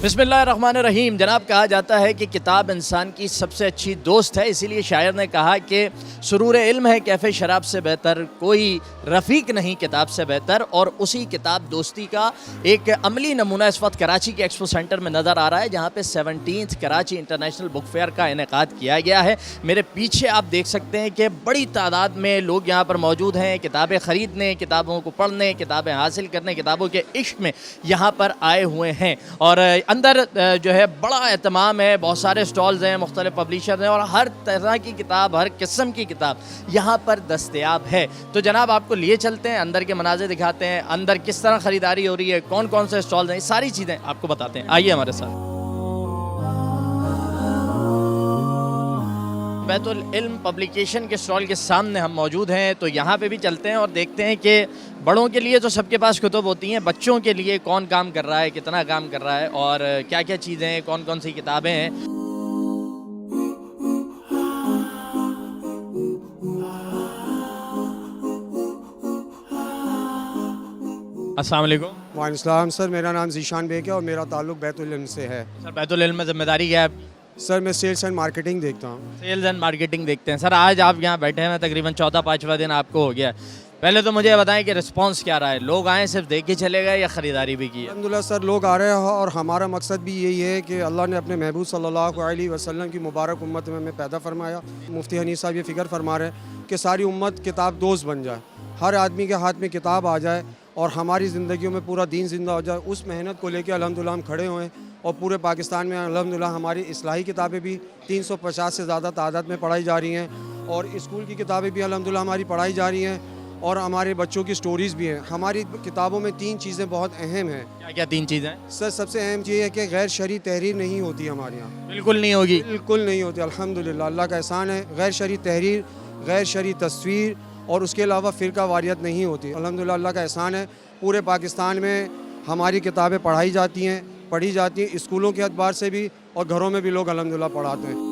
बिस्मिल्लाहिर्रहमानिर्रहीम। जनाब, कहा जाता है कि किताब इंसान की सबसे अच्छी दोस्त है। इसीलिए शायर ने कहा कि सुरूर इल्म है कैफ़े शराब से बेहतर, कोई रफ़ीक नहीं किताब से बेहतर। और उसी किताब दोस्ती का एक अमली नमूना इस वक्त कराची के एक्सपो सेंटर में नज़र आ रहा है, जहाँ पे 17th Karachi international book fair का इनेकाद किया गया है। मेरे पीछे आप देख सकते हैं कि बड़ी तादाद में लोग यहाँ पर मौजूद हैं, किताबें ख़रीदने, किताबों को पढ़ने, किताबें हासिल करने, किताबों के इश्क में यहाँ पर आए हुए हैं। और अंदर जो है बड़ा एहतमाम है, बहुत सारे स्टॉल्स हैं, मुख्तलिफ पब्लिशर हैं और हर तरह की किताब, हर किस्म की किताब यहाँ पर दस्तयाब है। तो जनाब, आपको लिए चलते हैं, अंदर के मनाज़िर दिखाते हैं, अंदर किस तरह ख़रीदारी हो रही है, कौन कौन से स्टॉल्स हैं, सारी चीज़ें आपको बताते हैं। आइए हमारे साथ। बैतुल इल्म पब्लिकेशन के स्टॉल के सामने हम मौजूद हैं, तो यहाँ पे भी चलते हैं और देखते हैं कि बड़ों के लिए तो सबके पास कुतुब होती हैं, बच्चों के लिए कौन काम कर रहा है, कितना काम कर रहा है और क्या क्या चीज़ें हैं, कौन कौन सी किताबें हैं। अस्सलाम वालेकुम। वालेकुम सर, मेरा नाम ज़ीशान बेग है और मेरा ताल्लुक़ बैतुल इल्म से है। सर, बैतुल इल्म में ज़िम्मेदारी क्या है? सर, मैं सेल्स एंड मार्केटिंग देखता हूँ। सेल्स एंड मार्केटिंग देखते हैं। सर, आज आप यहाँ बैठे हैं, तकरीबन 4वां-5वां दिन आपको हो गया है। पहले तो मुझे बताएं कि रिस्पांस क्या रहा है, लोग आए सिर्फ देख के चले गए या ख़रीदारी भी की है? अल्हम्दुलिल्लाह सर, लोग आ रहे हैं और हमारा मकसद भी यही है कि अल्लाह ने अपने महबूब सल्लल्लाहु अलैहि वसल्लम की मुबारक उम्मत में हमें पैदा फरमाया। मुफ्ती हनीफ साहब ये फ़िक्र फरमा रहे हैं कि सारी उम्मत किताब दोस्त बन जाए, हर आदमी के हाथ में किताब आ जाए और हमारी ज़िंदगियों में पूरा दीन जिंदा हो जाए। उस मेहनत को लेकर अल्हम्दुलिल्लाह हम खड़े हुए हैं और पूरे पाकिस्तान में अल्हम्दुलिल्लाह हमारी इस्लाही किताबें भी 350 से ज़्यादा तादाद में पढ़ाई जा रही हैं और स्कूल की किताबें भी अल्हम्दुलिल्लाह हमारी पढ़ाई जा रही हैं और हमारे बच्चों की स्टोरीज़ भी हैं। हमारी किताबों में 3 चीज़ें बहुत अहम हैं। क्या क्या 3 चीज़ें हैं? सर, सबसे अहम चीज़ है कि गैर शरई तहरीर नहीं होती हमारे यहाँ, बिल्कुल नहीं होगी। बिल्कुल नहीं होती। अल्हम्दुलिल्लाह, अल्लाह का एहसान है। गैर शरई तहरीर, गैर शरई तस्वीर और उसके अलावा फ़िरका वारियत नहीं होती। अल्हम्दुलिल्लाह, अल्लाह का एहसान है। पूरे पाकिस्तान में हमारी किताबें पढ़ाई जाती हैं, पढ़ी जाती हैं, स्कूलों के अतबार से भी और घरों में भी लोग अल्हम्दुलिल्लाह पढ़ाते हैं।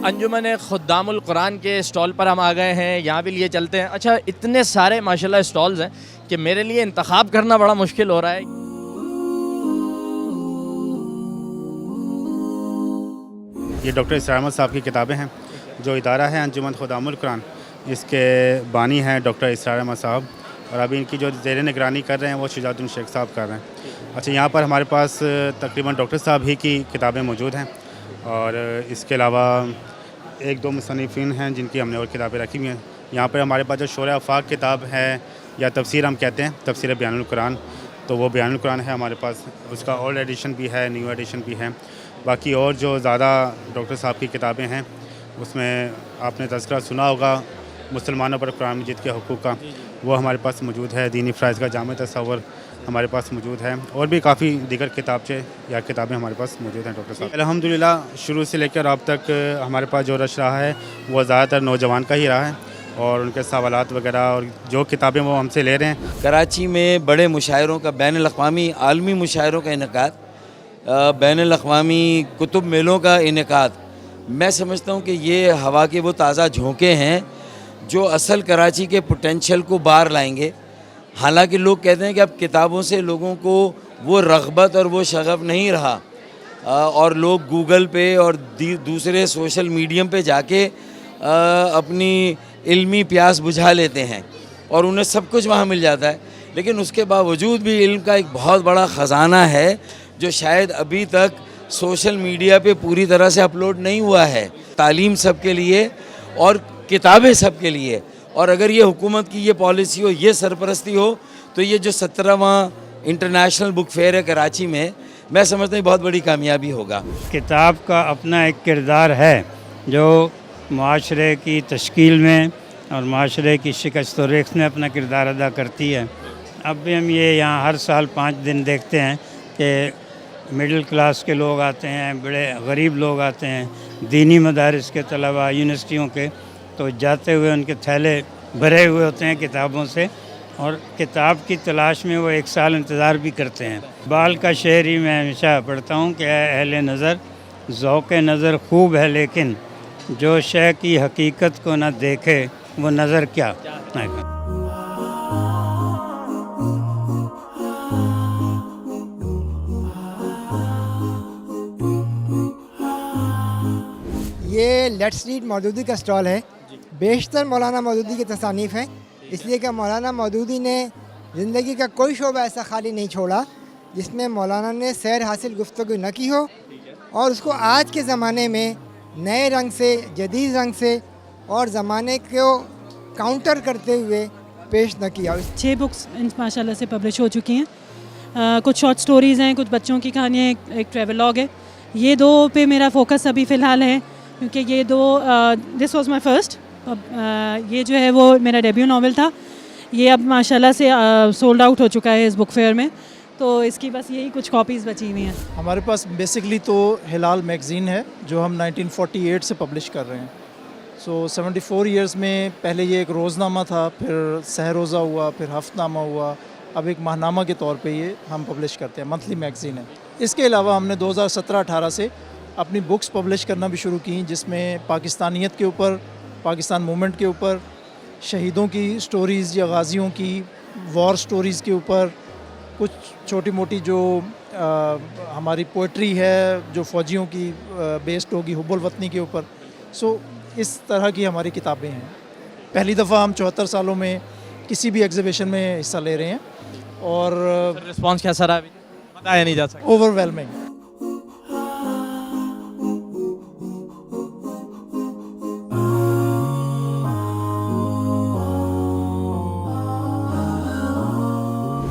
अंजुमन खुद्दामुल कुरान के स्टॉल पर हम आ गए हैं, यहाँ भी लिए चलते हैं। अच्छा, इतने सारे माशाल्लाह स्टॉल्स हैं कि मेरे लिए इंतखाब करना बड़ा मुश्किल हो रहा है। ये डॉक्टर इसरार अहमद साहब की किताबें हैं। जो इदारा है अंजुमन खुद्दामुल कुरान, इसके बानी हैं डॉक्टर इसरार अहमद साहब और अभी इनकी जो ज़ेर निगरानी कर रहे हैं वो शुजाउद्दीन शेख साहब कर रहे हैं। अच्छा, यहाँ पर हमारे पास तकरीबन डॉक्टर साहब ही की किताबें मौजूद हैं और इसके अलावा 1-2 मुसन्निफ़ीन हैं जिनकी हमने और किताबें रखी हुई हैं। यहाँ पर हमारे पास जो शोर आफाक किताब है या तफसीर हम कहते हैं, तफसीर बयानुल कुरान, तो वो बयानुल कुरान है हमारे पास। उसका ओल्ड एडिशन भी है, न्यू एडिशन भी है। बाकी और जो ज़्यादा डॉक्टर साहब की किताबें हैं उसमें आपने तज़किरा सुना होगा मुसलमानों पर कुरान मजीद के हुकूक़ का, वो हमारे पास मौजूद है। दीनी फ़राइज़ का जामे तसव्वुर हमारे पास मौजूद है और भी काफ़ी दीगर किताबचे या किताबें हमारे पास मौजूद हैं डॉक्टर साहब। अल्हम्दुलिल्लाह, शुरू से लेकर अब तक हमारे पास जो रश रहा है वो ज़्यादातर नौजवान का ही रहा है और उनके सवालात वगैरह और जो किताबें वो हमसे ले रहे हैं। कराची में बड़े मुशायरों का, बैनुल-अक़वामी आलमी मुशायरों का इनेकाद, बैनुल-अक़वामी कुतुब मेलों का इनेकाद, मैं समझता हूँ कि ये हवा के वो ताज़ा झोंके हैं जो असल कराची के पोटेंशियल को बाहर लाएंगे। हालांकि लोग कहते हैं कि अब किताबों से लोगों को वो रग़बत और वो शग़फ़ नहीं रहा और लोग गूगल पे और दूसरे सोशल मीडियम पे जाके अपनी इल्मी प्यास बुझा लेते हैं और उन्हें सब कुछ वहाँ मिल जाता है। लेकिन उसके बावजूद भी इल्म का एक बहुत बड़ा ख़जाना है जो शायद अभी तक सोशल मीडिया पे पूरी तरह से अपलोड नहीं हुआ है। तालीम सबके लिए और किताबें सबके लिए, और अगर ये हुकूमत की ये पॉलिसी हो, ये सरपरस्ती हो, तो ये जो 17वां इंटरनेशनल बुक फेयर है कराची में, मैं समझता हूँ बहुत बड़ी कामयाबी होगा। किताब का अपना एक किरदार है जो माशरे की तश्कील में और माशरे की शिकस्त व रेख में अपना किरदार अदा करती है। अब भी हम ये यहाँ हर साल 5 दिन देखते हैं कि मिडिल क्लास के लोग आते हैं, बड़े गरीब लोग आते हैं, दीनी मदारिस के तलबा, यूनिवर्सिटियों के, तो जाते हुए उनके थैले भरे हुए होते हैं किताबों से और किताब की तलाश में वो 1 साल इंतज़ार भी करते हैं। बाल का शेर ही मैं हमेशा पढ़ता हूँ कि अहले नज़र, ज़ौक़ नज़र खूब है लेकिन जो शय की हकीकत को न देखे वो नज़र क्या। ये लेट्स रीड मौदूदी का स्टॉल है। बेशतर मौलाना मौदूदी की तसानीफ़ हैं, इसलिए कि मौलाना मौदूदी ने ज़िंदगी का कोई शोबा ऐसा खाली नहीं छोड़ा जिसमें मौलाना ने सैर हासिल गुफ्तगू न की हो और उसको आज के ज़माने में नए रंग से, जदीद रंग से और ज़माने को काउंटर करते हुए पेश न किया। 6 बुक्स माशाल्लाह से पब्लिश हो चुकी हैं। कुछ शॉर्ट स्टोरीज़ हैं, कुछ बच्चों की कहानियाँ, एक ट्रेवलॉग है। ये 2 पे मेरा फोकस अभी फ़िलहाल है क्योंकि ये 2 दिस वाज माय फर्स्ट। ये जो है वो मेरा डेब्यू नावल था। ये अब माशाल्लाह से सोल्ड आउट हो चुका है इस बुक फेयर में, तो इसकी बस यही कुछ कॉपीज़ बची हुई हैं। हमारे पास बेसिकली तो हिलाल मैगज़ीन है जो हम 1948 से पब्लिश कर रहे हैं। सो 74 इयर्स में पहले ये एक रोज़नामा था, फिर सह रोज़ा हुआ, फिर हफ्तनामा हुआ, अब एक माहनामा के तौर पे ये हम पब्लिश करते हैं, मंथली मैगज़ीन है। इसके अलावा हमने 2017-18 से अपनी बुक्स पब्लिश करना भी शुरू की जिसमें पाकिस्तानियत के ऊपर, पाकिस्तान मूवमेंट के ऊपर, शहीदों की स्टोरीज़ या गाज़ियों की वॉर स्टोरीज़ के ऊपर, कुछ छोटी मोटी जो हमारी पोइट्री है जो फ़ौजियों की बेस्ड होगी हुब्बुल वतनी के ऊपर। सो इस तरह की हमारी किताबें हैं। पहली दफ़ा हम 74 सालों में किसी भी एग्ज़िबिशन में हिस्सा ले रहे हैं और रिस्पॉन्स कैसा रहा बताया नहीं जा सकता। ओवरवेलमिंग।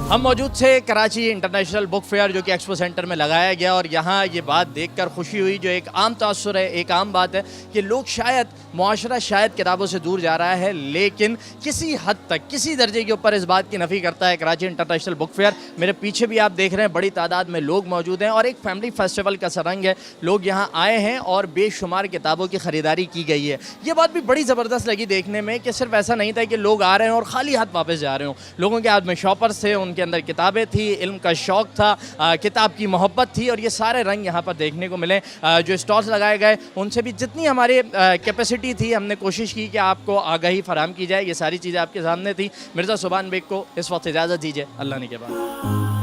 हम मौजूद थे कराची इंटरनेशनल बुक फेयर जो कि एक्सपो सेंटर में लगाया गया और यहाँ ये बात देखकर खुशी हुई जो एक आम तासुर है, एक आम बात है कि लोग शायद मुआशरा शायद किताबों से दूर जा रहा है, लेकिन किसी हद तक, किसी दर्जे के ऊपर इस बात की नफ़ी करता है कराची इंटरनेशनल बुक फेयर। मेरे पीछे भी आप देख रहे हैं बड़ी तादाद में लोग मौजूद हैं और एक फैमिली फेस्टिवल का सरंग है। लोग यहाँ आए हैं और बेशुमार किताबों की ख़रीदारी की गई है। ये बात भी बड़ी ज़बरदस्त लगी देखने में कि सिर्फ ऐसा नहीं था कि लोग आ रहे हैं और खाली हाथ वापस जा रहे हों। लोगों के हाथ में शॉपर्स थे, उनके अंदर किताबें थी, इल्म का शौक़ था, किताब की मोहब्बत थी और ये सारे रंग यहाँ पर देखने को मिले। जो स्टॉल्स लगाए गए उनसे भी जितनी हमारी कैपेसिटी थी हमने कोशिश की कि आपको आगाही फराहम की जाए। ये सारी चीज़ें आपके सामने थी। मिर्ज़ा सुभान बेग को इस वक्त इजाज़त दीजिए, अल्लाह ने के बाद।